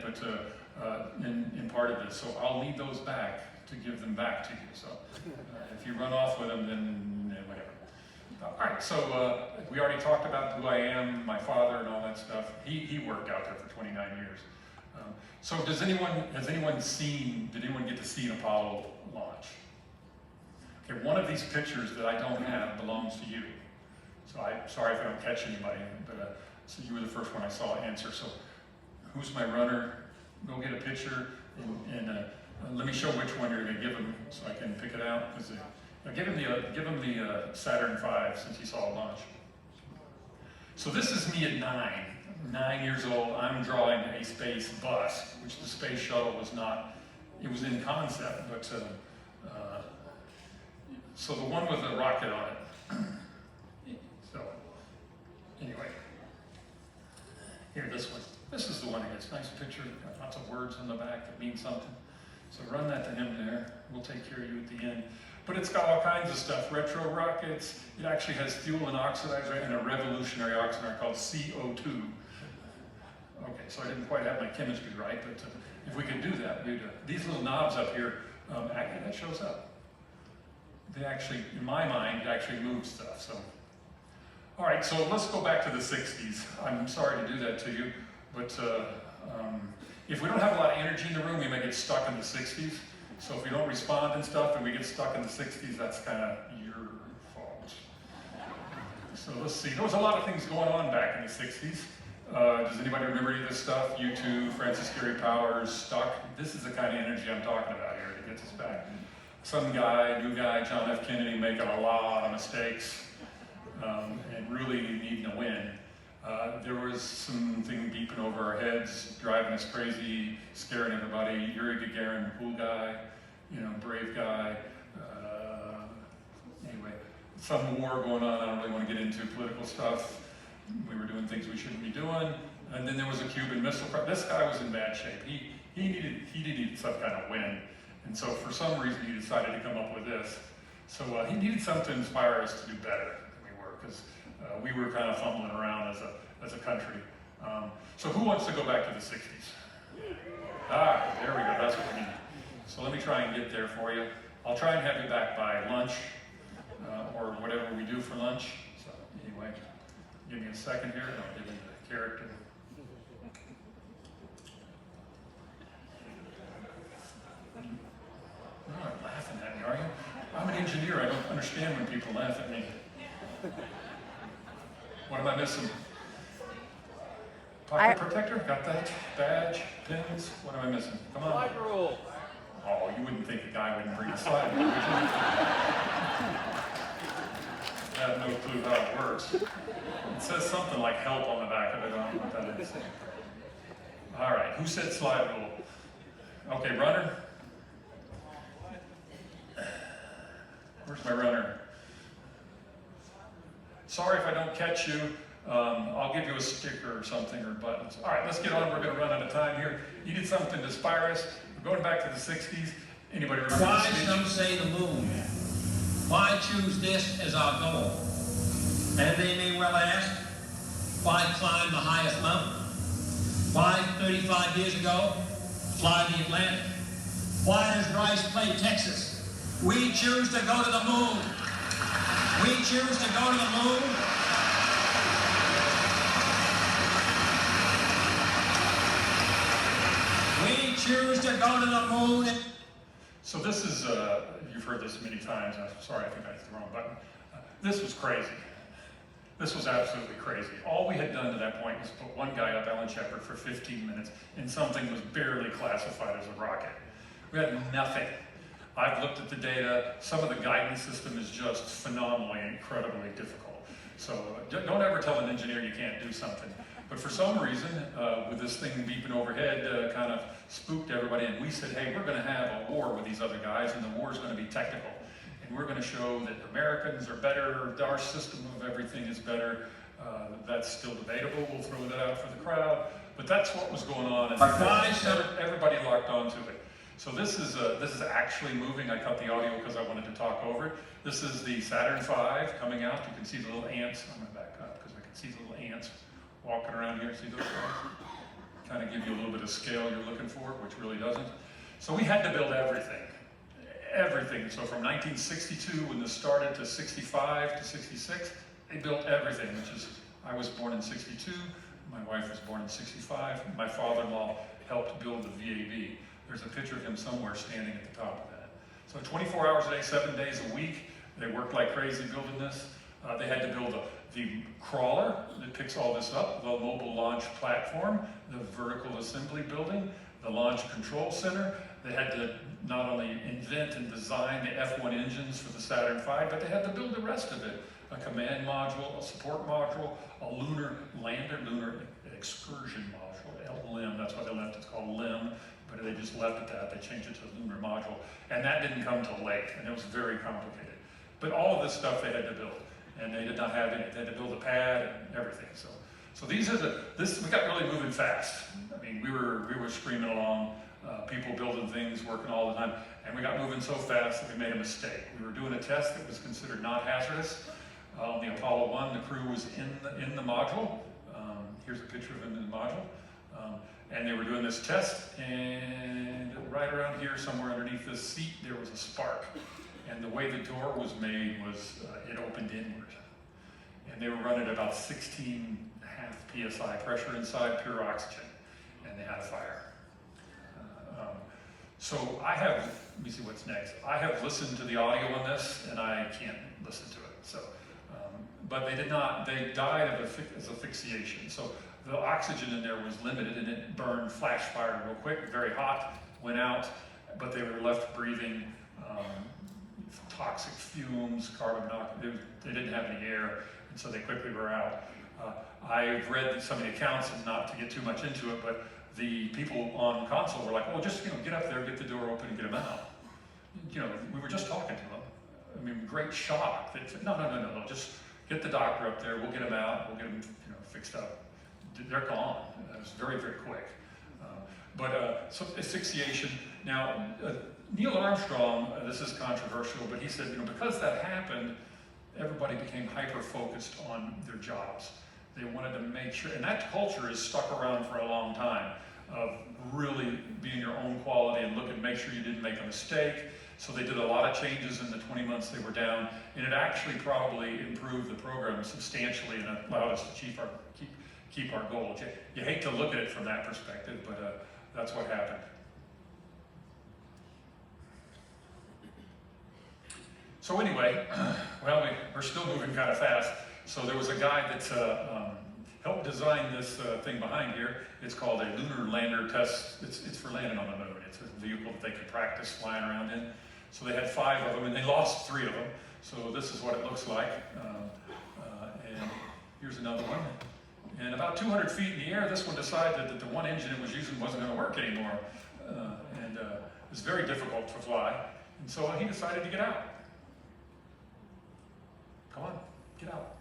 but in part of this. So I'll need those back to give them back to you. So if you run off with them, then whatever. All right, so we already talked about who I am, my father, and all that stuff. He worked out there for 29 years. So has anyone did anyone get to see an Apollo launch? Okay, one of these pictures that I don't have belongs to you. So I'm sorry if I don't catch anybody, but so you were the first one I saw answer. So who's my runner? Go get a picture and let me show which one you're going to give him so I can pick it out. Give him the Saturn V since he saw a launch. So this is me at 9 years old. I'm drawing a space bus, which the space shuttle was not. It was in concept, but so the one with the rocket on it. So anyway, here, this one. This is the one that gets nice picture. Got lots of words on the back that mean something. So run that to him there. We'll take care of you at the end. But it's got all kinds of stuff. Retro rockets. It actually has fuel and oxidizer and a revolutionary oxidizer called CO2. Okay, so I didn't quite have my chemistry right, but if we could do that, we'd, these little knobs up here, actually that shows up. They actually, in my mind, actually move stuff. So, all right, so let's go back to the 60s. I'm sorry to do that to you, but if we don't have a lot of energy in the room, we may get stuck in the 60s. So if we don't respond and stuff and we get stuck in the 60s, that's kind of your fault. So let's see, there was a lot of things going on back in the 60s. Does anybody remember any of this stuff? U2, Francis Gary Powers, Stuck. This is the kind of energy I'm talking about here that gets us back. Some guy, new guy, John F. Kennedy, making a lot of mistakes and really needing to win. There was something beeping over our heads, driving us crazy, scaring everybody. Yuri Gagarin, cool guy, you know, brave guy. Anyway, some war going on. I don't really want to get into political stuff. We were doing things we shouldn't be doing. And then there was a Cuban Missile Crisis. This guy was in bad shape. He needed some kind of win. And so for some reason he decided to come up with this. So he needed something to inspire us to do better than we were, because we were kind of fumbling around as a country. So who wants to go back to the 60s? Ah, there we go, that's what we need. So let me try and get there for you. I'll try and have you back by lunch, or whatever we do for lunch. So anyway, give me a second here, and I'll give you the character. You're not laughing at me, are you? I'm an engineer, I don't understand when people laugh at me. What am I missing? Pocket protector, got that? Badge, pins, what am I missing? Come on. Slide rule. Oh, you wouldn't think a guy wouldn't bring a slide rule, would you? I have no clue how it works. It says something like help on the back of it, I don't know what that is. All right, who said slide rule? Okay, runner. Where's my runner? Sorry if I don't catch you. I'll give you a sticker or something, or buttons. All right, let's get on. We're going to run out of time here. You did something to inspire us. We're going back to the 60s. Anybody remember Why this speech? some say the moon? Why choose this as our goal? And they may well ask, why climb the highest mountain? Why 35 years ago fly the Atlantic? Why does Rice play Texas? We choose to go to the moon. We choose to go to the moon. We choose to go to the moon. So this is, you've heard this many times. I'm sorry, I think I hit the wrong button. This was crazy. This was absolutely crazy. All we had done to that point was put one guy up, Alan Shepard, for 15 minutes in something that was barely classified as a rocket. We had nothing. I've looked at the data. Some of the guidance system is just phenomenally, incredibly difficult. So don't ever tell an engineer you can't do something. But for some reason, with this thing beeping overhead, kind of spooked everybody, and we said, hey, we're going to have a war with these other guys, and the war is going to be technical. And we're going to show that Americans are better, our system of everything is better. That's still debatable. We'll throw that out for the crowd. But that's what was going on, and everybody locked onto it. So this is actually moving. I cut the audio because I wanted to talk over it. This is the Saturn V coming out. You can see the little ants. I'm going to back up because I can see the little ants walking around here. See those guys? kind of give you a little bit of scale you're looking for, which really doesn't. So we had to build everything. Everything. So from 1962, when this started, to 65 to 66, they built everything, which is, I was born in 62, my wife was born in 65, my father-in-law helped build the VAB. There's a picture of him somewhere standing at the top of that. So 24 hours a day, 7 days a week, they worked like crazy building this. They had to build the crawler that picks all this up, the mobile launch platform, the vertical assembly building, the launch control center. They had to not only invent and design the F1 engines for the Saturn V, but they had to build the rest of it. A command module, a support module, a lunar lander, lunar excursion module, LLM, that's why they left it called LIM, but they just left it that, they changed it to lunar module. And that didn't come till late, and it was very complicated. But all of this stuff they had to build, and they did not have any, they had to build a pad and everything. So these are we got really moving fast. I mean, we were screaming along, people building things, working all the time, and we got moving so fast that we made a mistake. We were doing a test that was considered not hazardous. On the Apollo 1, the crew was in the module. Here's a picture of them in the module. And they were doing this test, and right around here, somewhere underneath this seat, there was a spark. And the way the door was made was, it opened inward. And they were running at about 16.5 psi pressure inside, pure oxygen, and they had a fire. So I have, let me see what's next. I have listened to the audio on this, and I can't listen to it. So, but they did not, they died of asphyxiation. So the oxygen in there was limited, and it burned, flash fired real quick, very hot, went out, but they were left breathing toxic fumes, carbon monoxide. They didn't have any air, and so they quickly were out. I've read some of the accounts, and not to get too much into it, but the people on console were like, "Well, just get up there, get the door open, and get them out." We were just talking to them. I mean, great shock. They said, "No, just get the doctor up there. We'll get them out. We'll get them, fixed up." They're gone. It was very, very quick. So asphyxiation. Now, Neil Armstrong, this is controversial, but he said, because that happened, everybody became hyper-focused on their jobs. They wanted to make sure, and that culture is stuck around for a long time, of really being your own quality and make sure you didn't make a mistake. So they did a lot of changes in the 20 months they were down, and it actually probably improved the program substantially and allowed us to keep our goals. You hate to look at it from that perspective, but that's what happened. So anyway, we're still moving kind of fast. So there was a guy that helped design this thing behind here. It's called a lunar lander test. It's for landing on the moon. It's a vehicle that they could practice flying around in. So they had 5 of them, and they lost 3 of them. So this is what it looks like. And here's another one. And about 200 feet in the air, this one decided that the one engine it was using wasn't going to work anymore. And it was very difficult to fly. And so he decided to get out. Come on, get out.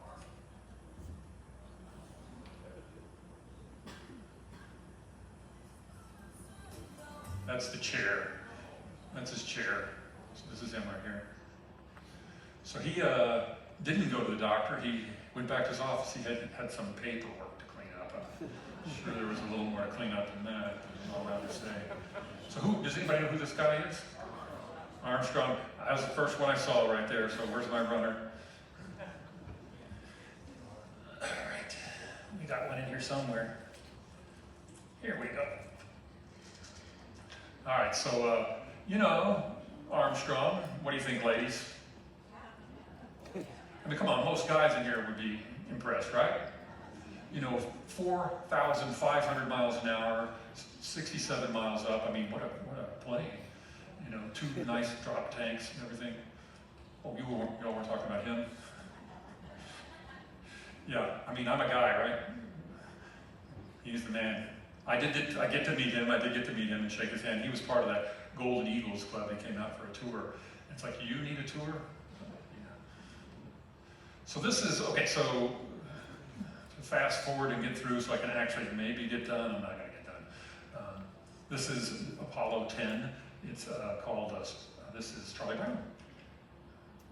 That's the chair. That's his chair. So this is him right here. So he didn't go to the doctor. He went back to his office. He had some paperwork to clean up. I'm sure there was a little more to clean up than that. All I have to say. So does anybody know who this guy is? Armstrong. That was the first one I saw right there. So where's my runner? All right. We got one in here somewhere. Here we go. All right, so, Armstrong, what do you think, ladies? I mean, come on, most guys in here would be impressed, right? 4,500 miles an hour, 67 miles up. I mean, what a plane. 2 nice drop tanks and everything. Oh, y'all were talking about him? Yeah, I mean, I'm a guy, right? He's the man. I did get to meet him. I did get to meet him and shake his hand. He was part of that Golden Eagles Club. They came out for a tour. It's like, you need a tour? Yeah. So this is, okay, so to fast forward and get through so I can actually maybe get done. I'm not going to get done. This is Apollo 10. It's called, this is Charlie Brown.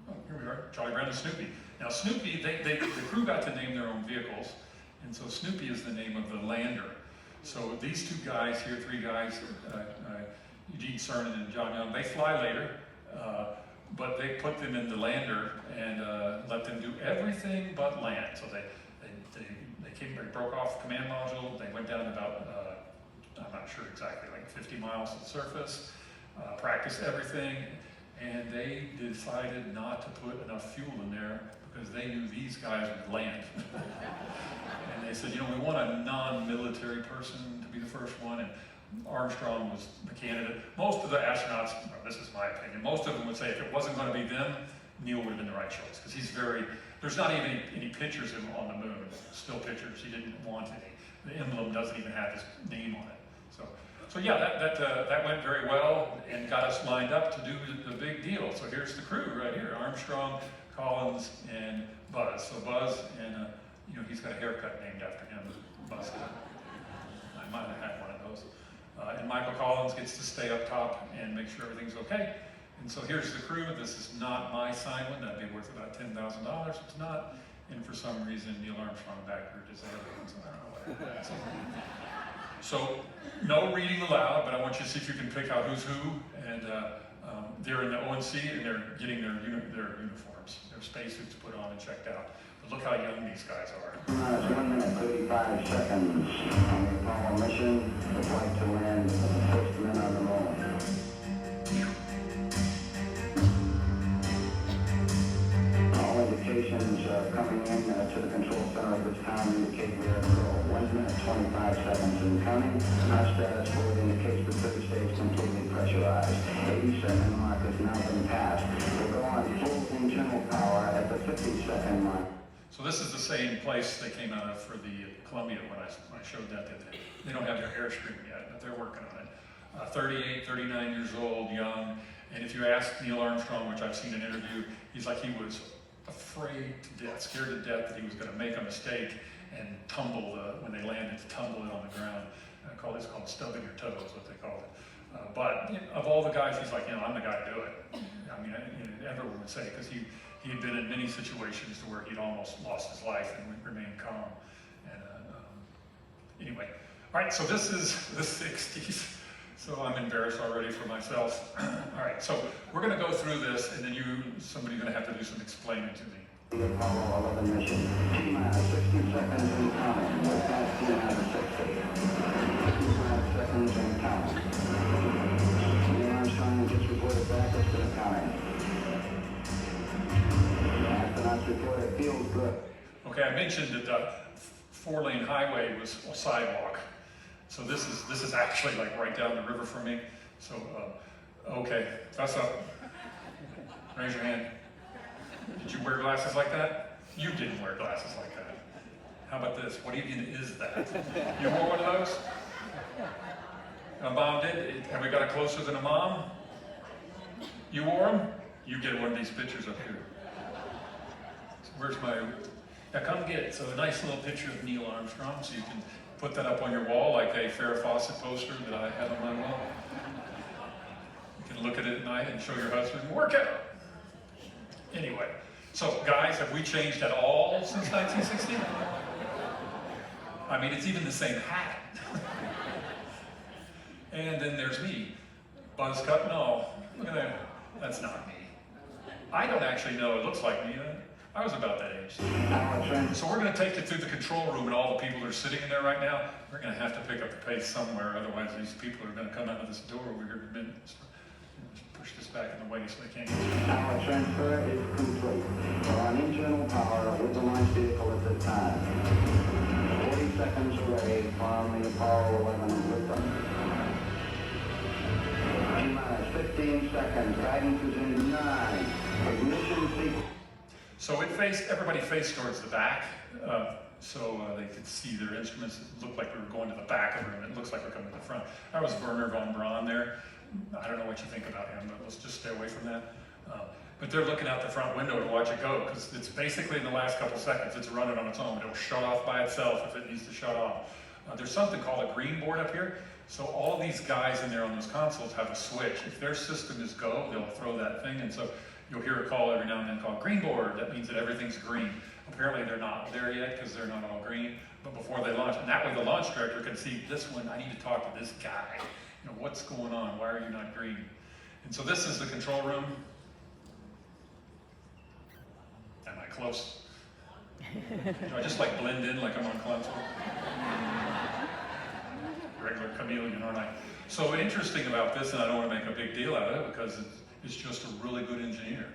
Oh, here we are, Charlie Brown and Snoopy. Now Snoopy, the crew got to name their own vehicles, and so Snoopy is the name of the lander. So these two guys here, three guys, Eugene Cernan and John Young, they fly later, but they put them in the lander and let them do everything but land. So they broke off the command module, they went down about, I'm not sure exactly, like 50 miles to the surface, practiced everything, and they decided not to put enough fuel in there because they knew these guys would land. And they said, you know, we want a non-military person to be the first one, and Armstrong was the candidate. Most of the astronauts, well, this is my opinion, most of them would say if it wasn't going to be them, Neil would have been the right choice, because he's very, there's not even any pictures of him on the moon, still pictures, he didn't want any. The emblem doesn't even have his name on it. So yeah, that went very well and got us lined up to do the big deal. So here's the crew right here, Armstrong, Collins, and Buzz. So Buzz, and you know, he's got a haircut named after him, Buzz. I might have had one of those. And Michael Collins gets to stay up top and make sure everything's okay. And so here's the crew. This is not my signed one. That'd be worth about $10,000. It's not. And for some reason, Neil Armstrong back here disabled. So I don't know what happened. So no reading aloud, but I want you to see if you can pick out who's who. And they're in the ONC and they're getting their uniforms, their spacesuits put on and checked out. But look how young these guys are. 1 minute 35 seconds on the Apollo mission. The flight to land the first men on the moon. All indications coming in to the control center at this time indicate we are at go. 1 minute 25 seconds incoming. Our status board indicates the third stage completely pressurized. 80-second mark has now been passed. We'll go on full internal power at the 50-second mark. So this is the same place they came out of for the Columbia when I showed that. They don't have their Airstream yet, but they're working on it. 38, 39 years old, young. And if you ask Neil Armstrong, which I've seen in an interview, he's like he was afraid to death, scared to death that he was going to make a mistake and tumble when they landed, tumble it on the ground. It's called stubbing your toe is what they call it. But of all the guys, he's like, you know, I'm the guy to do it. I mean, everyone would say, because he had been in many situations to where he'd almost lost his life and remained calm. And anyway, all right, so this is the 60s. So I'm embarrassed already for myself. All right, so we're going to go through this, and then somebody's going to have to do some explaining to me. The Apollo 11 mission. T-minus 60 seconds and counting. We're past T-minus 60. 55 seconds and counting. Neil Armstrong just reported back. It's been counting. Astronauts report it feels good. Okay, I mentioned that the 4-lane highway was a sidewalk. So this is actually like right down the river from me. So, okay, fess up. Raise your hand. Did you wear glasses like that? You didn't wear glasses like that. How about this? What even is that? You wore one of those? A mom did? Have we got it closer than a mom? You wore them? You get one of these pictures up here. So where's my... Now come get it. So a nice little picture of Neil Armstrong, so you can put that up on your wall like a Farrah Fawcett poster that I have on my wall. You can look at it at night and show your husband, work out. Anyway, so guys, have we changed at all since 1960? I mean, it's even the same hat. And then there's me. Buzz cut? No. Look at that. That's not me. I don't actually know. It looks like me. I was about that age. So we're going to take you through the control room, and all the people that are sitting in there right now, we're going to have to pick up the pace somewhere. Otherwise, these people are going to come out of this door over here in a minute. Push this back in the way so they can't get Power transfer is complete. We're on internal power with the launch vehicle at this time. 40 seconds away from the Apollo 11 lift-off. T-minus 15 seconds. Guidance is in 9. Ignition sequence. So everybody faced towards the back, so they could see their instruments. It looked like we were going to the back of the room. It looks like we're coming to the front. That was Werner von Braun there. I don't know what you think about him, but let's just stay away from that. But they're looking out the front window to watch it go, because it's basically in the last couple seconds, it's running on its own. It'll shut off by itself if it needs to shut off. There's something called a green board up here. So all these guys in there on those consoles have a switch. If their system is go, they'll throw that thing, and so you'll hear a call every now and then called green board. That means that everything's green. Apparently they're not there yet because they're not all green, but before they launch, and that way the launch director can see this one, I need to talk to this guy. You know, what's going on? Why are you not green? And so this is the control room. Am I close? Do I just like blend in like I'm on console? Regular chameleon, aren't I? So interesting about this, and I don't want to make a big deal out of it because it's just a really good engineer.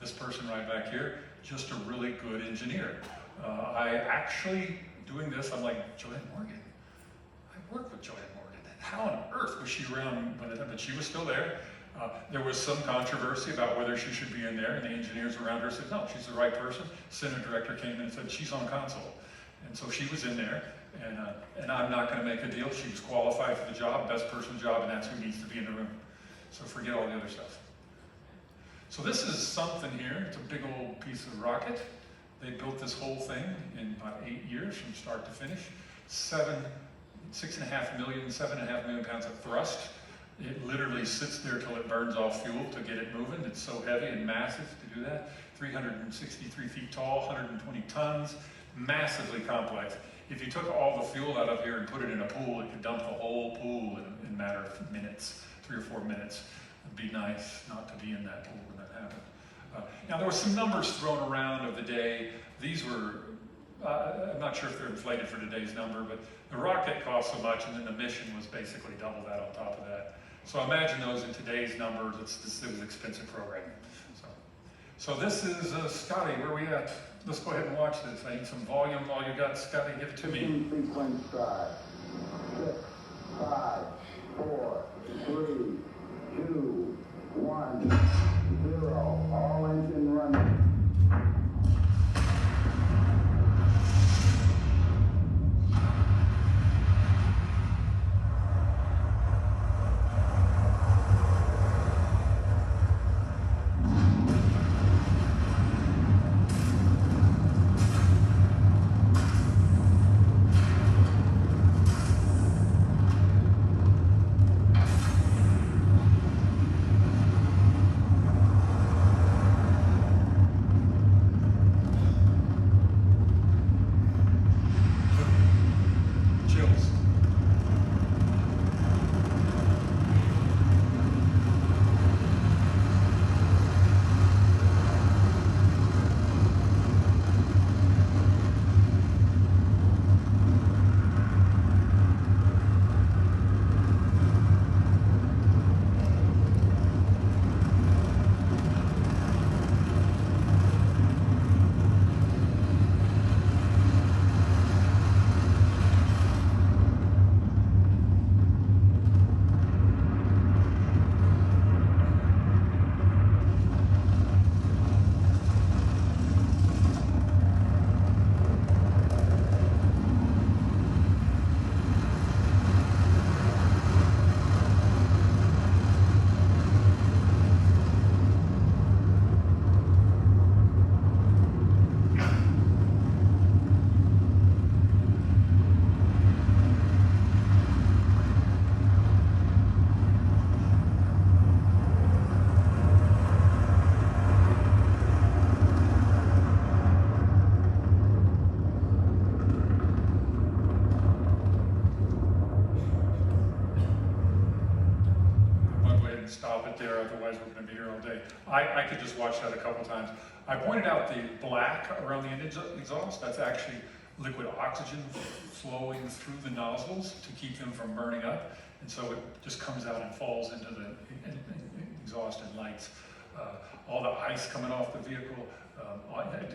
This person right back here, just a really good engineer. I actually, doing this, I'm like, Joanne Morgan. I worked with Joanne Morgan. How on earth was she around? But she was still there. There was some controversy about whether she should be in there, and the engineers around her said, no, she's the right person. Center director came in and said, she's on console. And so she was in there, and I'm not going to make a deal. She was qualified for the job, best person job, and that's who needs to be in the room. So forget all the other stuff. So this is something here. It's a big old piece of rocket. They built this whole thing in about 8 years from start to finish. 7.5 million pounds of thrust. It literally sits there till it burns off fuel to get it moving. It's so heavy and massive to do that. 363 feet tall, 120 tons, massively complex. If you took all the fuel out of here and put it in a pool, it could dump the whole pool in a matter of minutes, 3 or 4 minutes. It'd be nice not to be in that pool when that happened. Now there were some numbers thrown around of the day. These were, I'm not sure if they're inflated for today's number, but the rocket cost so much and then the mission was basically double that on top of that. So imagine those in today's numbers. It was an expensive program. So this is Scotty, where are we at? Let's go ahead and watch this. I need some volume. All you got, Scotty, give it to me. Sequence start. 6, 5, 4, 3, 2, 1, 0. All engine running. Stop it there, otherwise we're going to be here all day. I could just watch that a couple times. I pointed out the black around the exhaust. That's actually liquid oxygen flowing through the nozzles to keep them from burning up. And so it just comes out and falls into the exhaust and lights. All the ice coming off the vehicle.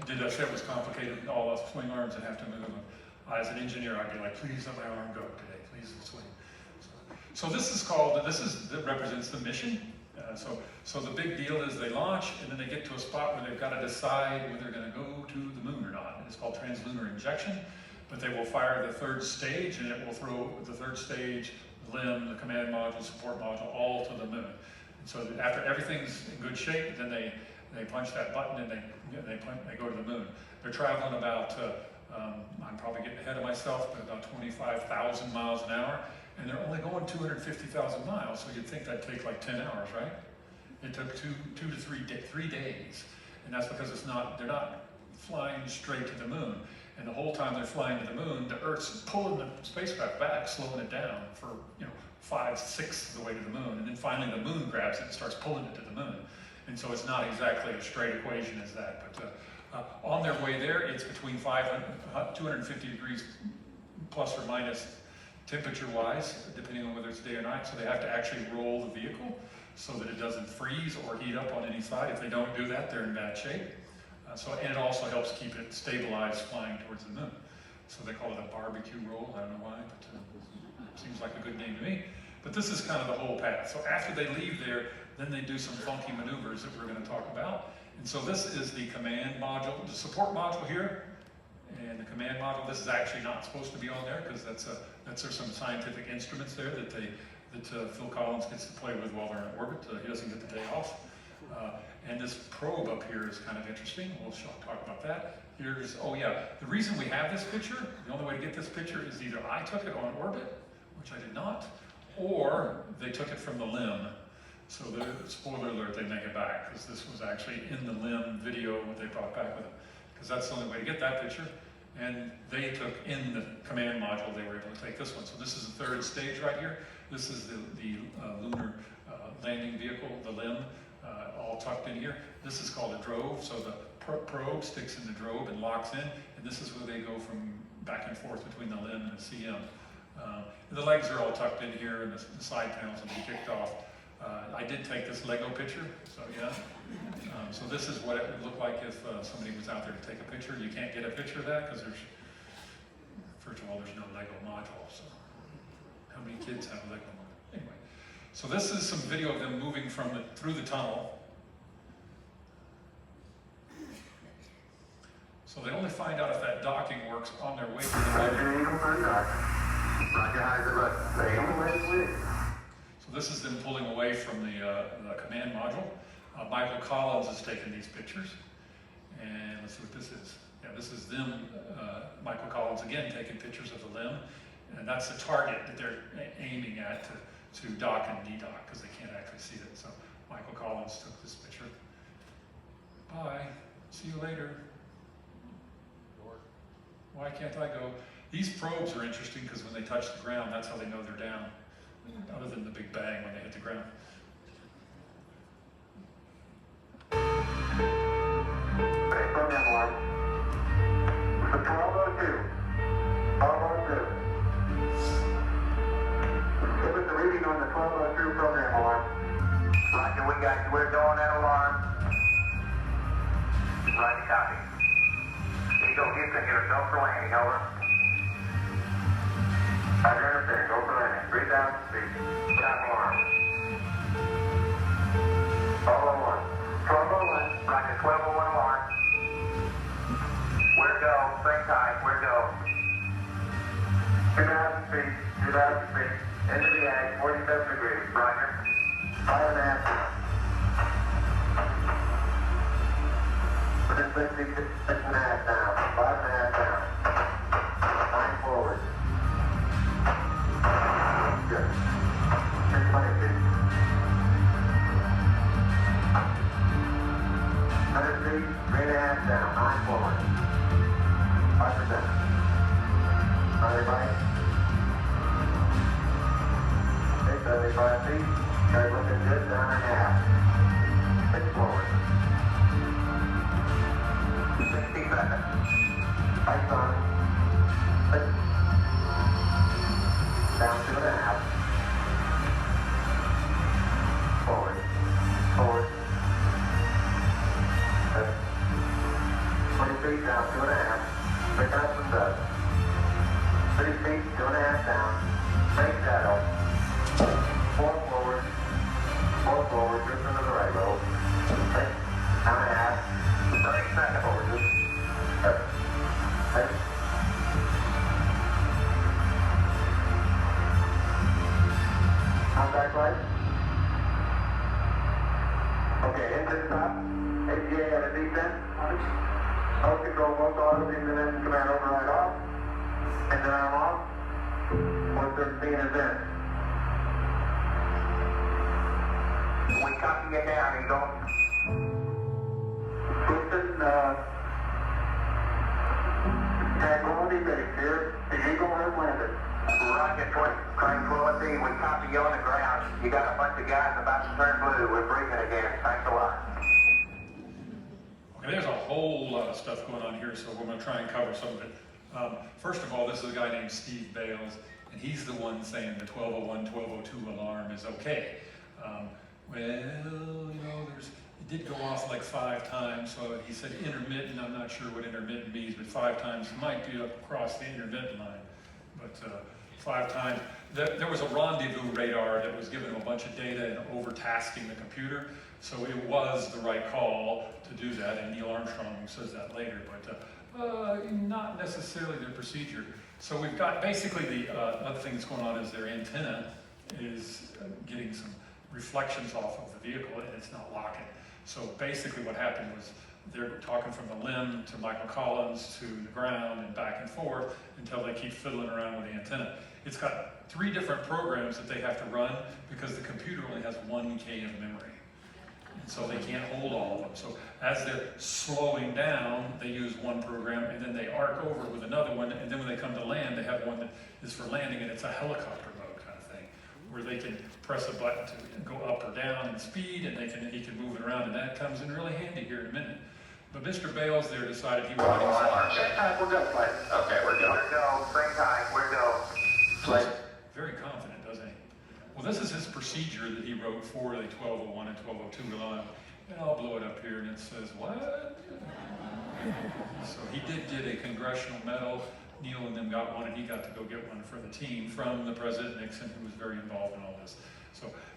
Did I say it was complicated? All the swing arms that have to move. As an engineer, I'd be like, please let my arm go today. Please swing. So this is called, that represents the mission. So the big deal is they launch and then they get to a spot where they've got to decide whether they're going to go to the moon or not. It's called translunar injection, but they will fire the third stage and it will throw the third stage, the LIM, the command module, support module, all to the moon. And so after everything's in good shape, then they punch that button and they go to the moon. They're traveling about, I'm probably getting ahead of myself, but about 25,000 miles an hour. And they're only going 250,000 miles, so you'd think that'd take like 10 hours, right? It took 3 days, and that's because they're not flying straight to the moon. And the whole time they're flying to the moon, the Earth's pulling the spacecraft back, slowing it down for 5/6 of the way to the moon. And then finally the moon grabs it and starts pulling it to the moon. And so it's not exactly a straight equation as that. But on their way there, it's between 250 degrees plus or minus temperature-wise, depending on whether it's day or night. So they have to actually roll the vehicle so that it doesn't freeze or heat up on any side. If they don't do that, they're in bad shape. And it also helps keep it stabilized flying towards the moon. So they call it a barbecue roll. I don't know why, but it seems like a good name to me. But this is kind of the whole path. So after they leave there, then they do some funky maneuvers that we're going to talk about. And so this is the command module, the support module here, and the command module. This is actually not supposed to be on there because there's some scientific instruments there that Phil Collins gets to play with while they're in orbit. He doesn't get the day off. And this probe up here is kind of interesting. We'll talk about that. The reason we have this picture, the only way to get this picture is either I took it on orbit, which I did not, or they took it from the LEM. So the spoiler alert, they make it back, because this was actually in the LEM video they brought back with them. Because that's the only way to get that picture. And they took in the command module, they were able to take this one. So this is the third stage right here. This is the lunar landing vehicle, the LEM. All tucked in here. This is called a drogue, so the probe sticks in the drogue and locks in, and this is where they go from back and forth between the LEM and the CM. The legs are all tucked in here, and the side panels have been kicked off. I did take this Lego picture, so yeah. So this is what it would look like if somebody was out there to take a picture. You can't get a picture of that because first of all, there's no Lego module, so how many kids have a Lego module? Anyway, so this is some video of them moving through the tunnel. So they only find out if that docking works on their way to the moon. So this is them pulling away from the command module. Michael Collins has taken these pictures. And let's see what this is. Yeah, this is them, Michael Collins again, taking pictures of the LEM. And that's the target that they're aiming at to dock and de-dock, because they can't actually see it. So Michael Collins took this picture. Bye. See you later. Why can't I go? These probes are interesting because when they touch the ground, that's how they know they're down, other than the big bang when they hit the ground. Program alarm. So 1202. 1202. Give us the reading on the 1202 program alarm. Roger, we got you. We're going that alarm. Roger, copy. Eagle Houston, get yourself for landing, over. Roger, understand, go for landing. 3,000 feet. Stop alarm. 1201. 1201. Roger, 1201 alarm. Where go? Same time, where go? 2,000 feet. 2,000 feet. Into the ag, 47 degrees. Roger. 5.5. 6.5 down. 5.5 down. 9 forward. Good. 620 feet. 100 feet. 3.5 down. 9 forward. 5%. Everybody? 75 feet. Guys looking good. Down and a half. 6 forward. 60 seconds. Lights on. 6. Down 2.5. Forward. Forward. 20 feet down 2.5. Pick up some dust. 30 feet, 2.5 down. Make shadow. 4 forward. 4 forward, just into the right road. 6. Down and a half. 30 seconds forward, just. 6. Contact light. Okay, engine stop. ATA at a descent. Host control, both autos, engine and command override off. Engine arm off. 113 is in. We copy it down, Eagle. Houston, Tranquility Base here. The Eagle has landed. Rocket 20, Tranquility, we copy you on the ground. You got a bunch of guys about to turn blue. We're breathing again. Thanks a lot. Okay, there's a whole lot of stuff going on here, so we're going to try and cover some of it. First of all, this is a guy named Steve Bales, and he's the one saying the 1201, 1202 alarm is okay. Well, you know, it did go off like 5 times, so he said intermittent. I'm not sure what intermittent means, but 5 times might be across the intermittent line. But 5 times. There was a rendezvous radar that was giving him a bunch of data and overtasking the computer, so it was the right call to do that, and Neil Armstrong says that later, but not necessarily the procedure. So we've got basically the other thing that's going on is their antenna is getting some reflections off of the vehicle and it's not locking. So basically what happened was they're talking from the limb to Michael Collins to the ground and back and forth until they keep fiddling around with the antenna. It's got 3 different programs that they have to run because the computer only has 1K of memory. And so they can't hold all of them. So as they're slowing down, they use one program and then they arc over with another one. And then when they come to land, they have one that is for landing and it's a helicopter mode kind of thing where they can press a button to go up or down in speed and he can move it around. And that comes in really handy here in a minute. But Mr. Bales there decided he wanted to... Same time, we're go, Flight. Okay, we're go. We're go, same time, we're go. Flight. Very confident, doesn't he? Well, this is his procedure that he wrote for the 1201 and 1202 alarm. And I'll blow it up here and it says, what? So he did get a congressional medal. Neil and them got one and he got to go get one for the team from the President Nixon, who was very involved in all this.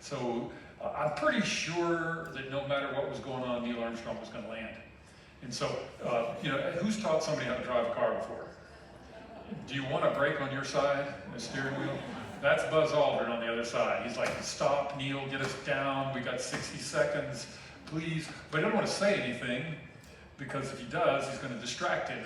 So I'm pretty sure that no matter what was going on, Neil Armstrong was going to land. And so, you know, who's taught somebody how to drive a car before? Do you want a brake on your side, the steering wheel? That's Buzz Aldrin on the other side. He's like, stop, Neil, get us down. We got 60 seconds, please. But he doesn't want to say anything because if he does, he's going to distract him,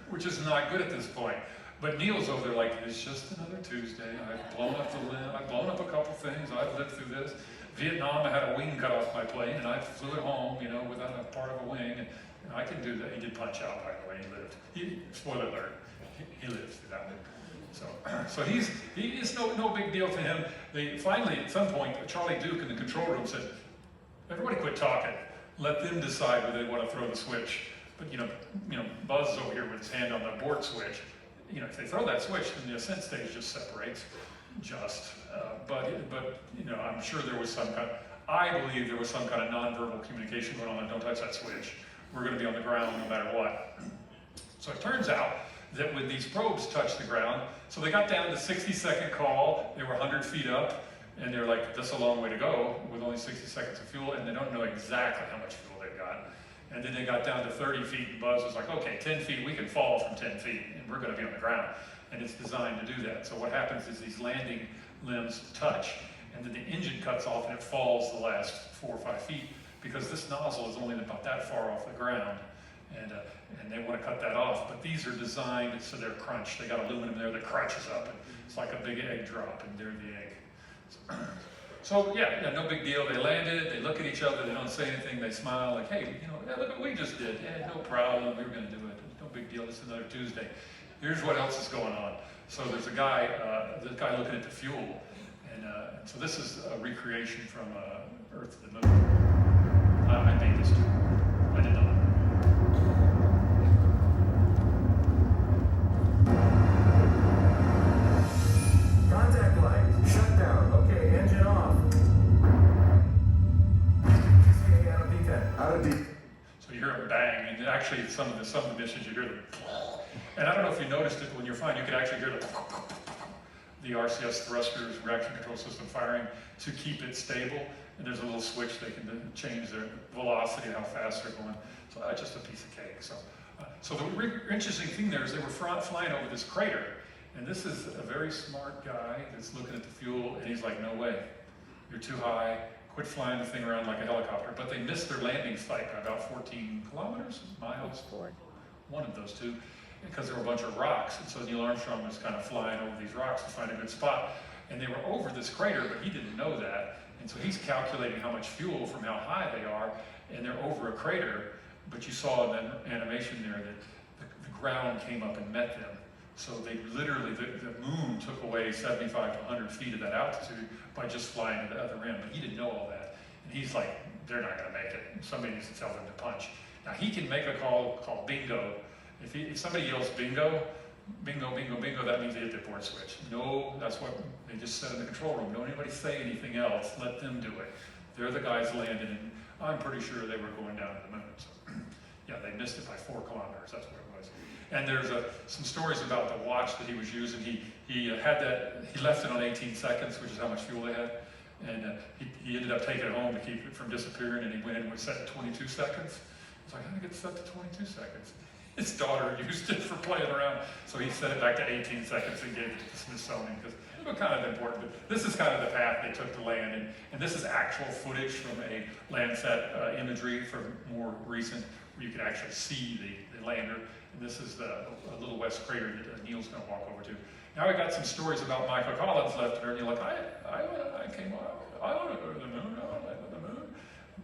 which is not good at this point. But Neil's over there like, it's just another Tuesday. I've blown up the limb. I've blown up a couple things. I've lived through this. Vietnam, I had a wing cut off my plane, and I flew it home, you know, without a part of a wing. And I can do that. He did punch out, by the way. He lived. Spoiler alert. He lived through that one. So he's no big deal to him. They finally, at some point, Charlie Duke in the control room said, everybody quit talking. Let them decide whether they want to throw the switch. But you know, Buzz is over here with his hand on the abort switch. You know, if they throw that switch, then the ascent stage just separates. But you know, I'm sure there was I believe there was some kind of nonverbal communication going on. Don't touch that switch. We're going to be on the ground no matter what. So it turns out that when these probes touched the ground, so they got down to 60-second call, they were 100 feet up, and they're like, that's a long way to go with only 60 seconds of fuel, and they don't know exactly how much fuel they've got. And then they got down to 30 feet, and Buzz was like, okay, 10 feet, we can fall from 10 feet, and we're going to be on the ground. And it's designed to do that. So what happens is these landing limbs touch, and then the engine cuts off, and it falls the last 4 or 5 feet, because this nozzle is only about that far off the ground. And they want to cut that off, but these are designed so they're crunched. They got aluminum there that crunches up, and it's like a big egg drop, and they're the egg. So yeah, no big deal. They landed, they look at each other, they don't say anything, they smile like, hey, you know, yeah, look what we just did. Yeah, no problem, we were going to do it. No big deal, it's another Tuesday. Here's what else is going on. So there's a guy, looking at the fuel, and so this is a recreation from Earth to the Moon. I made this too. I did not. Contact light, shut down. Okay, engine off. CA out of D10. Out of D10. So you hear a bang, and actually some of the missions you hear them. And I don't know if you noticed it when you're flying, you could actually hear the RCS thrusters, reaction control system firing to keep it stable. And there's a little switch they can change their velocity, how fast they're going. So that's just a piece of cake. So the interesting thing there is they were flying over this crater. And this is a very smart guy that's looking at the fuel, and he's like, no way, you're too high, quit flying the thing around like a helicopter. But they missed their landing site by about 14 kilometers, miles, one of those two, because there were a bunch of rocks. And so Neil Armstrong was kind of flying over these rocks to find a good spot. And they were over this crater, but he didn't know that. And so he's calculating how much fuel from how high they are, and they're over a crater. But you saw in that animation there that the ground came up and met them. So they literally, the moon took away 75 to 100 feet of that altitude by just flying to the other end. But he didn't know all that. And he's like, they're not going to make it. Somebody needs to tell them to punch. Now he can make a call called bingo. If somebody yells bingo, bingo, bingo, bingo, that means they hit the board switch. No, that's what they just said in the control room. Don't anybody say anything else. Let them do it. They're the guys landing, and I'm pretty sure they were going down to the moon. So, yeah, they missed it by 4 kilometers. That's what it was. And there's some stories about the watch that he was using. He had that. He left it on 18 seconds, which is how much fuel they had. And he ended up taking it home to keep it from disappearing. And he went in and set it 22 seconds. It's like, how did it get set to 22 seconds? His daughter used it for playing around. So he set it back to 18 seconds and gave it to the Smithsonian because it was kind of important. But this is kind of the path they took to land. And this is actual footage from a Landsat imagery from more recent, where you can actually see the lander. And this is a little west crater that Neil's going to walk over to. Now we got some stories about Michael Collins left there, and you're like, I came on, I want to go to the moon, I want to land on the moon.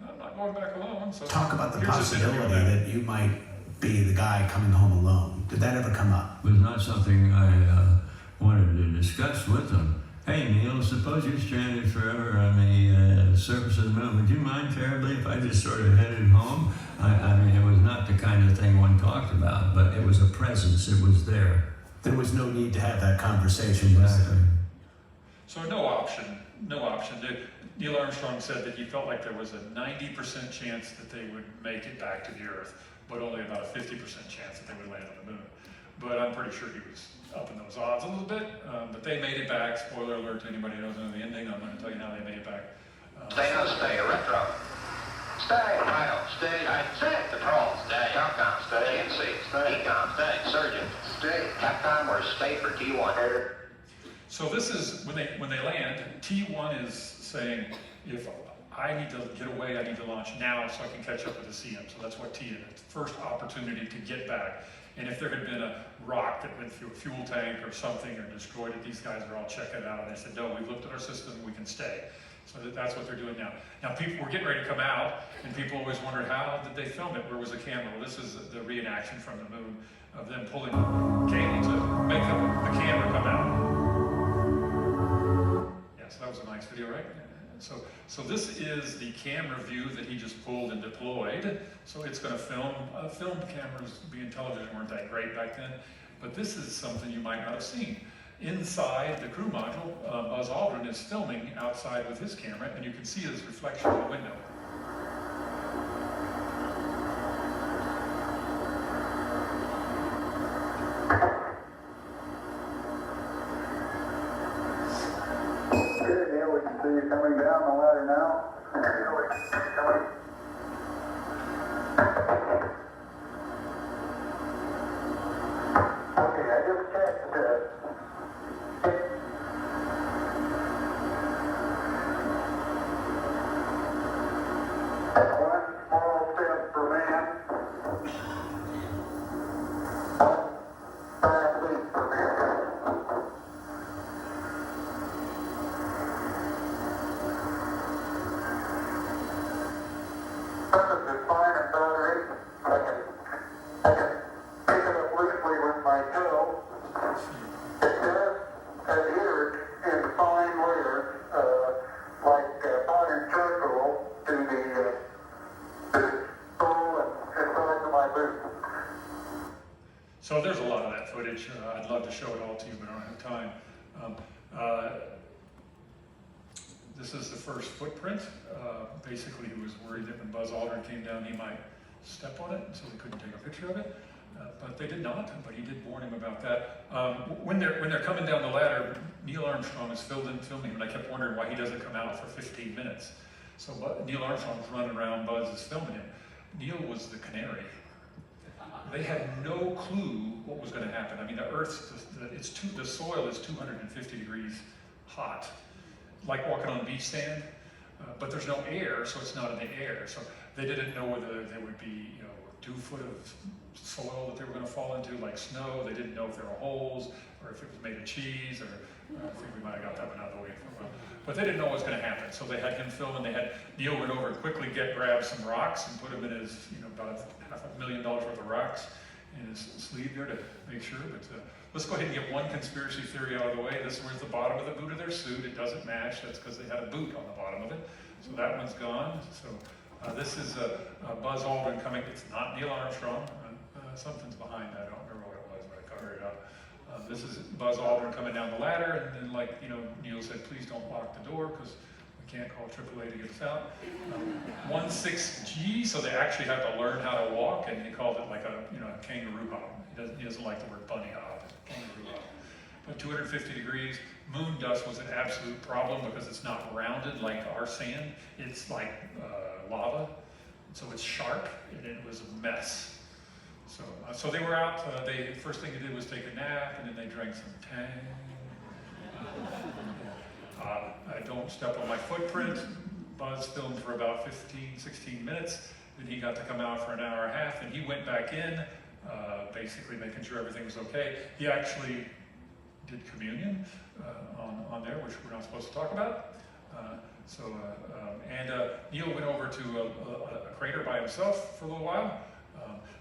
I'm not going back alone. So Talk about the here's this possibility interview on that you might be the guy coming home alone. Did that ever come up? Was not something I wanted to discuss with them. Hey Neil, suppose you're stranded forever on the surface of the moon. Would you mind terribly if I just sort of headed home? I mean, it was not the kind of thing one talked about, but it was a presence. It was there. There was no need to have that conversation, was Exactly. there? So no option. Neil Armstrong said that he felt like there was a 90% chance that they would make it back to the Earth, but only about a 50% chance that they would land on the moon. But I'm pretty sure he was up in those odds a little bit. But they made it back. Spoiler alert to anybody who knows the ending. I'm going to tell you how they made it back. Stay on stay, retro. Stay, vital, stay, stay, patrol, stay, Capcom, stay, GNC, stay, Ecom, stay, surgeon, stay, Capcom, or stay for T1. So this is, when they land, T1 is saying, if I need to get away, I need to launch now so I can catch up with the CM. So that's what T is. It's the first opportunity to get back. And if there had been a rock that went through a fuel tank or something or destroyed it, these guys are all checking it out. And they said, no, we've looked at our system, we can stay. So that's what they're doing now. Now people were getting ready to come out, and people always wondered, how did they film it? Where was the camera? Well, this is the reenaction from the moon of them pulling cable to make the camera come out. Yeah, so that was a nice video, right? So this is the camera view that he just pulled and deployed. So it's going to film. Film cameras being television weren't that great back then, but this is something you might not have seen. Inside the crew module, Buzz Aldrin is filming outside with his camera, and you can see his reflection in the window. Good, Neil, we can see you coming down the ladder now. Coming. Okay, I just checked. One small step for man. One leap for mankind. This is fine and battery. I can pick it up loosely with my toe. It does adhere in fine layers, like fine charcoal to the sole and sides of my boot. So there's a lot of that footage. I'd love to show it all to you, but I don't have time. This is the first footprint. Basically, he was worried that when Buzz Aldrin came down, he might step on it, so they couldn't take a picture of it. But they did not, but he did warn him about that. When they're coming down the ladder, Neil Armstrong is filming him, and I kept wondering why he doesn't come out for 15 minutes. So Neil Armstrong's running around, Buzz is filming him. Neil was the canary. They had no clue what was going to happen. I mean, the Earth's, the soil is 250 degrees hot, like walking on beach sand, but there's no air, so it's not in the air. So they didn't know whether there would be, 2 foot of soil that they were going to fall into, like snow. They didn't know if there were holes, or if it was made of cheese, or I think we might have got that one out of the way for a while. But they didn't know what was going to happen, so they had him film, and Neil went over and quickly grabbed some rocks and put them in his, about $500,000 worth of rocks, in his sleeve there to make sure. But let's go ahead and get one conspiracy theory out of the way. This is where's the bottom of the boot of their suit. It doesn't match. That's because they had a boot on the bottom of it. So that one's gone. So this is Buzz Aldrin coming. It's not Neil Armstrong. Something's behind that. I don't remember what it was, but I covered it up. This is Buzz Aldrin coming down the ladder, and then, like, you know, Neil said, please don't lock the door because we can't call AAA to get us out. 16G, so they actually have to learn how to walk, and he called it like a, you know, a kangaroo hop. He doesn't like the word bunny hop, kangaroo hop. But 250 degrees, moon dust was an absolute problem because it's not rounded like our sand. It's like lava, so it's sharp, and it was a mess. So they were out. First thing they did was take a nap, and then they drank some Tang. I don't step on my footprint. Buzz filmed for about 15, 16 minutes. Then he got to come out for an hour and a half, and he went back in, basically making sure everything was okay. He actually did communion on there, which we're not supposed to talk about. Neil went over to a crater by himself for a little while.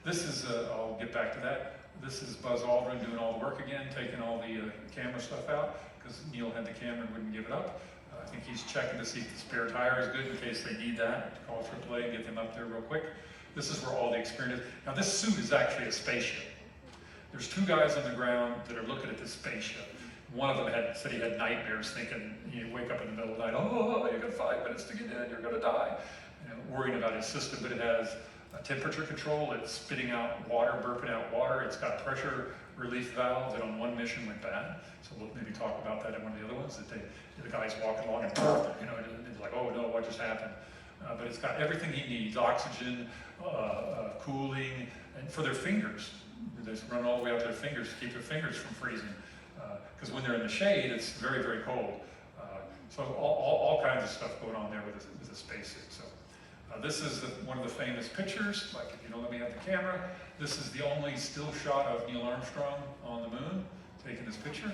This is, I'll get back to that. This is Buzz Aldrin doing all the work again, taking all the camera stuff out, because Neil had the camera and wouldn't give it up. I think he's checking to see if the spare tire is good in case they need that. Call AAA and get them up there real quick. This is where all the experience is. Now this suit is actually a spaceship. There's two guys on the ground that are looking at this spaceship. One of them said he had nightmares thinking, you wake up in the middle of the night, oh, you got 5 minutes to get in, you're gonna die. Worrying about his system, but it has a temperature control, it's spitting out water, burping out water, it's got pressure relief valve that on one mission went bad. So we'll maybe talk about that in one of the other ones, that the guy's walking along and you know, it's like, oh no, what just happened? But it's got everything he needs, oxygen, cooling, and for their fingers. They just run all the way out to their fingers to keep their fingers from freezing. Because when they're in the shade, it's very, very cold. So all kinds of stuff going on there with a spacesuit. So this is one of the famous pictures. Like, if you don't let me have the camera, this is the only still shot of Neil Armstrong on the moon, taking this picture.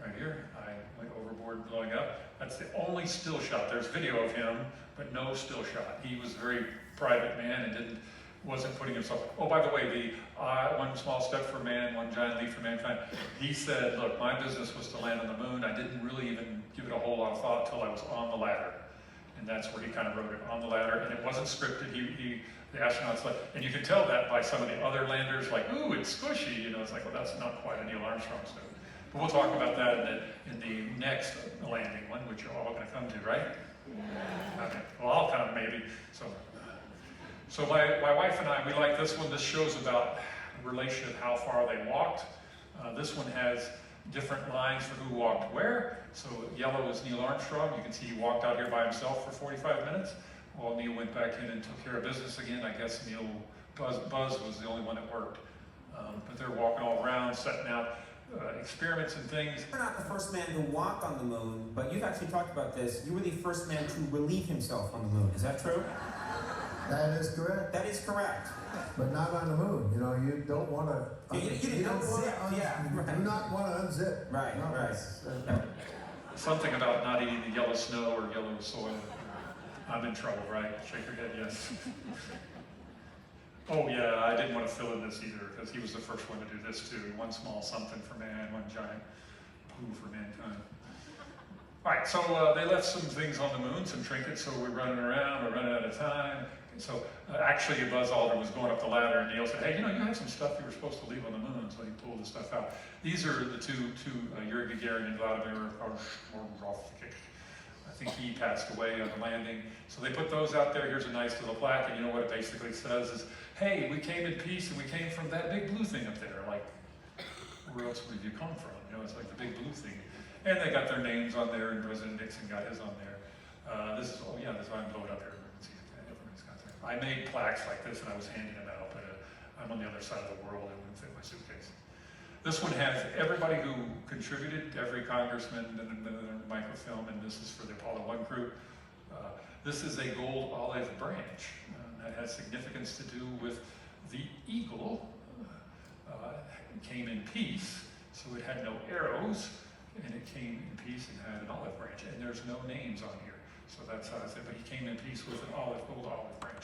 Right here, I went overboard blowing up. That's the only still shot. There's video of him, but no still shot. He was a very private man and wasn't putting himself. Oh, by the way, one small step for man, one giant leap for mankind. He said, look, my business was to land on the moon. I didn't really even give it a whole lot of thought till I was on the ladder. And that's where he kind of wrote it, on the ladder. And it wasn't scripted. The astronauts, and you can tell that by some of the other landers, like, ooh, it's squishy. You know, it's like, well, that's not quite a Neil Armstrong stuff. But we'll talk about that in the next landing one, which you're all going to come to, right? Yeah. Okay. Well, I'll come maybe. So my wife and I, we like this one. This shows about the relation of how far they walked. This one has different lines for who walked where. So yellow is Neil Armstrong. You can see he walked out here by himself for 45 minutes. While Neil went back in and took care of business again. I guess Buzz was the only one that worked. But they're walking all around, setting out experiments and things. You're not the first man to walk on the moon, but you've actually talked about this. You were the first man to relieve himself on the moon. Is that true? That is correct. That is correct. But not on the moon. You know, you don't want to. You didn't unzip. You do not want to unzip. Right, no, right. Something about not eating the yellow snow or yellow soil. I'm in trouble, right? Shake your head, yes. Oh yeah, I didn't want to fill in this either, because he was the first one to do this too. One small something for man, one giant poo for mankind. All right, so they left some things on the moon, some trinkets, so we're running around, we're running out of time. So actually Buzz Aldrin was going up the ladder, and Neil said, hey, you know, you had some stuff you were supposed to leave on the moon, so he pulled the stuff out. These are the two Yuri Gagarin and Vladimir Orlovsky. I think he passed away on the landing. So they put those out there. Here's a nice little plaque, and you know what it basically says is, hey, we came in peace, and we came from that big blue thing up there. Like, where else would you come from? You know, it's like the big blue thing. And they got their names on there, and President Nixon got his on there. This is, oh yeah, this I blow it up here. Everybody's got that. I made plaques like this, and I was handing them out, but I'm on the other side of the world. It wouldn't fit my suitcase. This one has everybody who contributed, every congressman, and the microfilm, and this is for the Apollo 1 crew. This is a gold olive branch. That has significance to do with the eagle. Came in peace, so it had no arrows, and it came in peace and had an olive branch. And there's no names on here, so that's how I said, but he came in peace with an gold olive branch.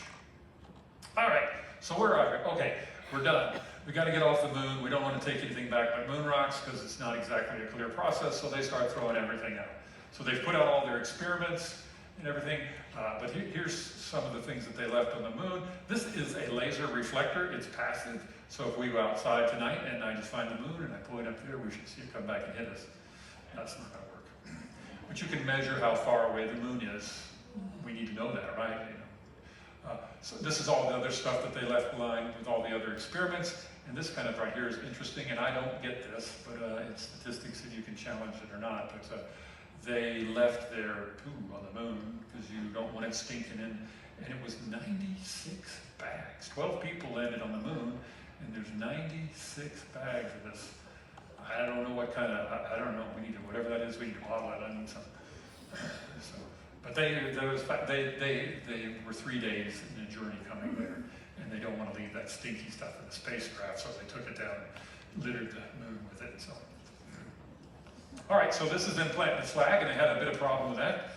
All right, so where are we? Okay, we're done. We got to get off the moon. We don't want to take anything back but moon rocks because it's not exactly a clear process, so they start throwing everything out. So they've put out all their experiments and everything, but here's some of the things that they left on the moon. This is a laser reflector. It's passive, so if we go outside tonight and I just find the moon and I point up there, we should see it come back and hit us. That's not going to work. But you can measure how far away the moon is. We need to know that, right? So this is all the other stuff that they left behind with all the other experiments. And this kind of right here is interesting, and I don't get this, but it's statistics and you can challenge it or not. But they left their poo on the moon because you don't want it stinking in. And it was 96 bags. 12 people landed on the moon, and there's 96 bags of this. I don't know what kind of, I don't know, we need to, whatever that is, we need to bottle it. I need some. So, but they were 3 days in a journey coming there, and they don't want to leave that stinky stuff in the spacecraft, so they took it down and littered the moon with it. So, all right, so this is them planting the flag, and they had a bit of problem with that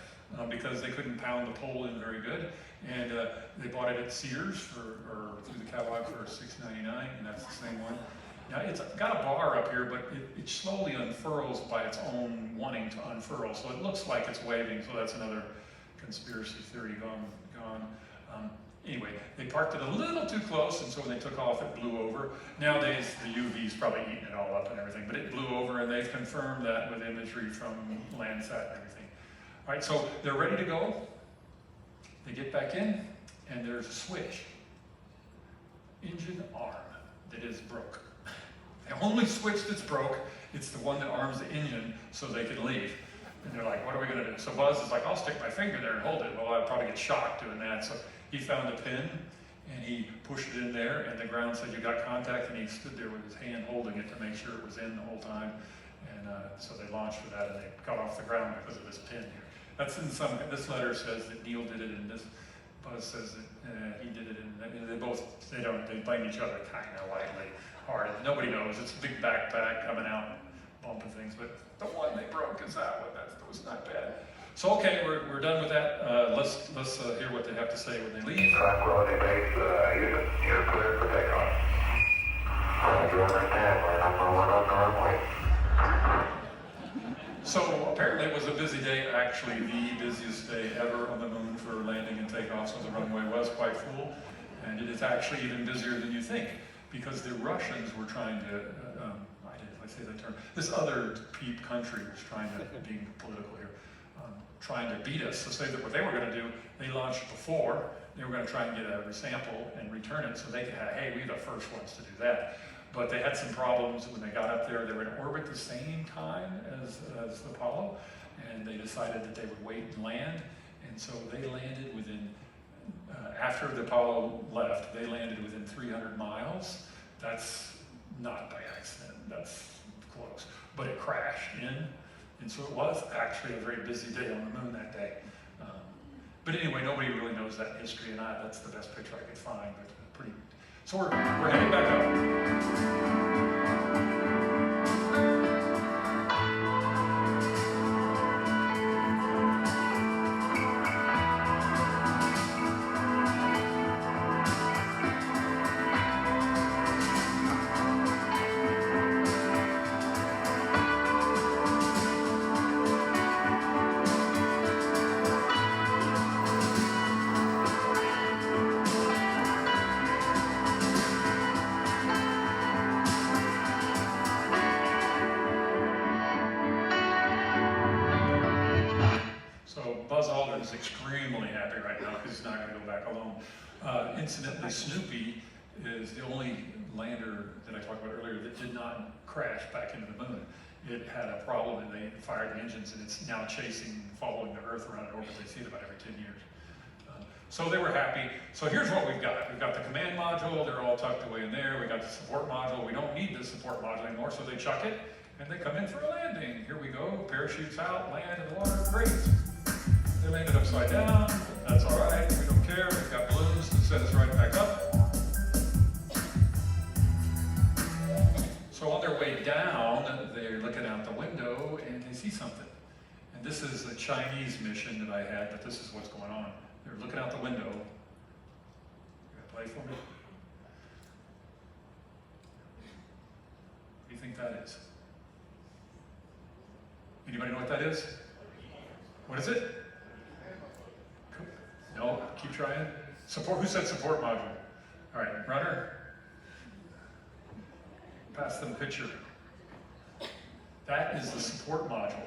because they couldn't pound the pole in very good, and they bought it at Sears or through the catalog for $6.99, and that's the same one. Now it's got a bar up here, but it slowly unfurls by its own wanting to unfurl, so it looks like it's waving, so that's another conspiracy theory gone. Anyway, they parked it a little too close, and so when they took off, it blew over. Nowadays, the UV's probably eating it all up and everything, but it blew over, and they've confirmed that with imagery from Landsat and everything. All right, so they're ready to go. They get back in, and there's a switch. Engine arm that is broke. The only switch that's broke, it's the one that arms the engine so they can leave. And they're like, what are we gonna do? So Buzz is like, I'll stick my finger there and hold it. Well, I'd probably get shocked doing that. So he found a pin and he pushed it in there, and the ground said you got contact, and he stood there with his hand holding it to make sure it was in the whole time. And so they launched for that, and they got off the ground because of this pin here. That's in some, this letter says that Neil did it, and this Buzz says that he did it, and they blame each other kind of lightly, hard. Nobody knows. It's a big backpack coming out, bumping things, but the one they broke is that one. That was not bad. So okay, we're done with that. Let's hear what they have to say when they leave. Tranquility Base, Houston, you're clear for takeoff. Roger, understand. We're number 1 on the runway. So apparently it was a busy day, actually the busiest day ever on the moon for landing and takeoff, so the runway was quite full, and it is actually even busier than you think, because the Russians were trying to, I say that term, this other country was trying to, being political here, trying to beat us. So say that what they were going to do, they launched before, they were going to try and get a sample and return it so they could have, hey, we're the first ones to do that. But they had some problems when they got up there. They were in orbit the same time as Apollo, and they decided that they would wait and land. And so they landed within, after the Apollo left, they landed within 300 miles. That's not by accident, that's close. But it crashed in, and so it was actually a very busy day on the moon that day. But anyway, nobody really knows that history, and that's the best picture I could find, but pretty. So we're heading back up. Is extremely happy right now because he's not going to go back alone. Incidentally, Snoopy is the only lander that I talked about earlier that did not crash back into the moon. It had a problem and they fired the engines, and it's now following the Earth around an orbit. They see it about every 10 years. So they were happy. So here's what we've got. We've got the command module. They're all tucked away in there. We got the support module. We don't need the support module anymore, so they chuck it and they come in for a landing. Here we go. Parachutes out, land in the water. Great. They landed upside down. That's all right. We don't care. We've got balloons to set us right back up. So on their way down, they're looking out the window and they see something. And this is a Chinese mission that I had, but this is what's going on. They're looking out the window. You gonna play for me? that is? Anybody know what that is? What is it? No, keep trying. Support, who said support module? All right, runner. Pass them the picture. That is the support module.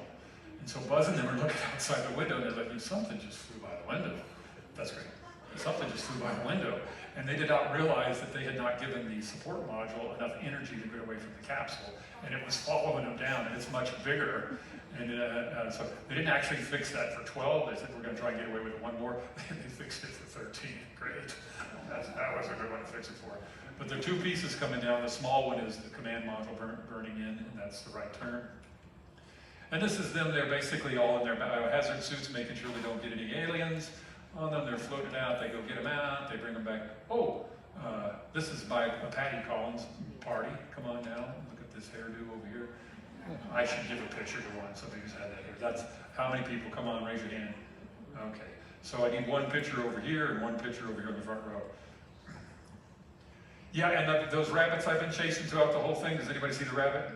And so Buzz and them are looking outside the window and they're like, something just flew by the window. That's great. Something just flew by the window. And they did not realize that they had not given the support module enough energy to get away from the capsule. And it was following them down, and it's much bigger. And so they didn't actually fix that for 12. They said, we're going to try and get away with one more. And they fixed it for 13. Great. That was a good one to fix it for. But there are two pieces coming down. The small one is the command module burning in, and that's the right turn. And this is them. They're basically all in their biohazard suits, making sure they don't get any aliens on them. They're floating out. They go get them out. They bring them back. Oh, this is by Patty Collins party. Come on now. Look at this hairdo over here. I should give a picture to one. Somebody who's had that here. That's how many people? Come on, raise your hand. Okay. So I need one picture over here and one picture over here in the front row. Yeah, and those rabbits I've been chasing throughout the whole thing. Does anybody see the rabbit?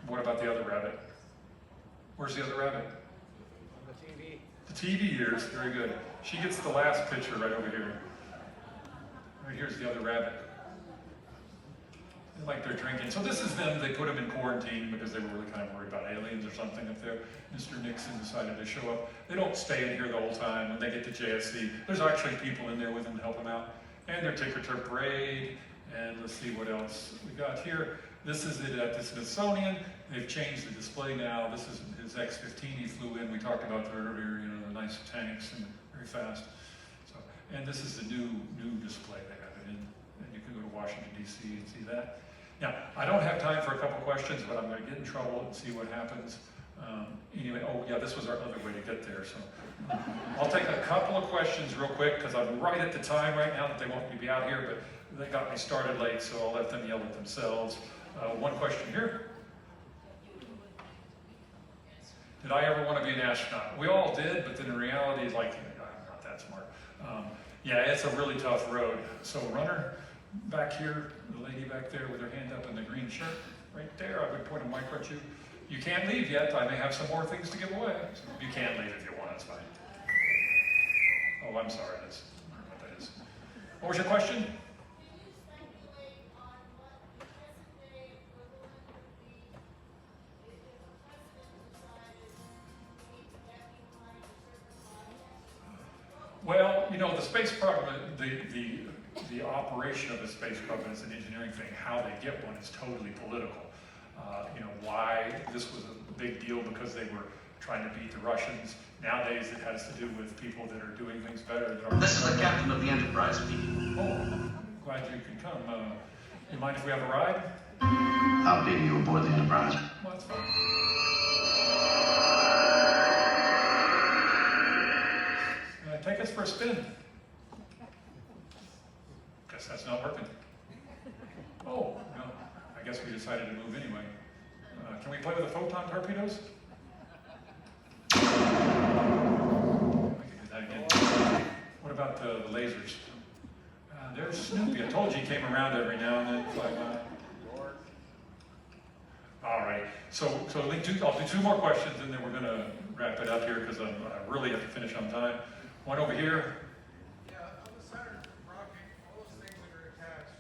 What about the other rabbit? Where's the other rabbit? The TV ears. Very good. She gets the last picture right over here. Right here's the other rabbit. Like they're drinking. So this is them. They put them in quarantine because they were really kind of worried about aliens or something up there. Mr. Nixon decided to show up. They don't stay in here the whole time. When they get to JSC, there's actually people in there with them to help them out. And their Tinkertur parade. And let's see what else we got here. This is it at the Smithsonian. They've changed the display now. This is his X-15 he flew in. We talked about that earlier, you know, the nice tanks and very fast. So, and this is the new display they have it in. And you can go to Washington, D.C. and see that. Now, I don't have time for a couple questions, but I'm going to get in trouble and see what happens. Anyway, oh yeah, this was our other way to get there. So I'll take a couple of questions real quick because I'm right at the time right now that they want me to be out here, but they got me started late, so I'll let them yell at themselves. One question here. Did I ever want to be an astronaut? We all did, but then in reality, like, I'm not that smart. Yeah, it's a really tough road. So runner back here, the lady back there with her hand up in the green shirt, right there, I would point a mic at you. You can't leave yet. I may have some more things to give away. So you can't leave if you want, it's fine. Oh, I'm sorry, that's I don't know what that is. What was your question? Well, you know, the space program, the operation of the space program is an engineering thing. How they get one is totally political. You know, why this was a big deal because they were trying to beat the Russians. Nowadays, it has to do with people that are doing things better. This is the captain of the Enterprise speaking. Oh, glad you could come. You mind if we have a ride? How big are you aboard the Enterprise? Well, that's fine. Take us for a spin. Guess that's not working. Oh, no. I guess we decided to move anyway. Can we play with the photon torpedoes? I can do that again. What about the lasers? There's Snoopy. I told you he came around every now and then. Fly by. All right. So I'll do two more questions, and then we're going to wrap it up here because I really have to finish on time. One over here. Yeah, on the Saturn rocket, all those things that are attached,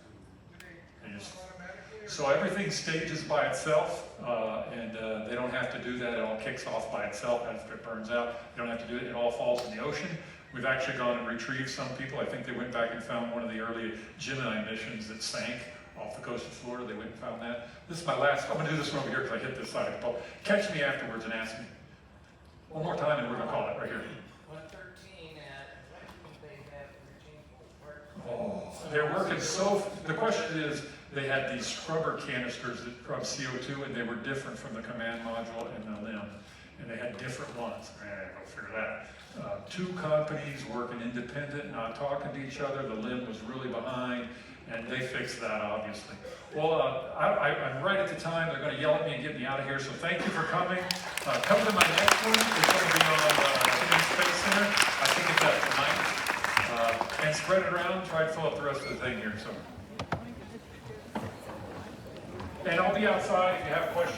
do they automatically? So everything stages by itself, and they don't have to do that. It all kicks off by itself after it burns out. They don't have to do it. It all falls in the ocean. We've actually gone and retrieved some people. I think they went back and found one of the early Gemini missions that sank off the coast of Florida. They went and found that. This is my last. I'm going to do this one over here because I hit this side of the boat. Catch me afterwards and ask me. One more time, and we're going to call it right here. Oh, they're working so. The question is, they had these scrubber canisters that scrub CO2, and they were different from the command module and the LIM, and they had different ones. Go figure that. Two companies working independent, not talking to each other. The LIM was really behind, and they fixed that, obviously. Well, I'm right at the time. They're going to yell at me and get me out of here, so thank you for coming. Come to my next one. It's going to be on Kennedy Space Center. I think it's at tonight. And spread it around, try to fill up the rest of the thing here. So, And I'll be outside if you have questions.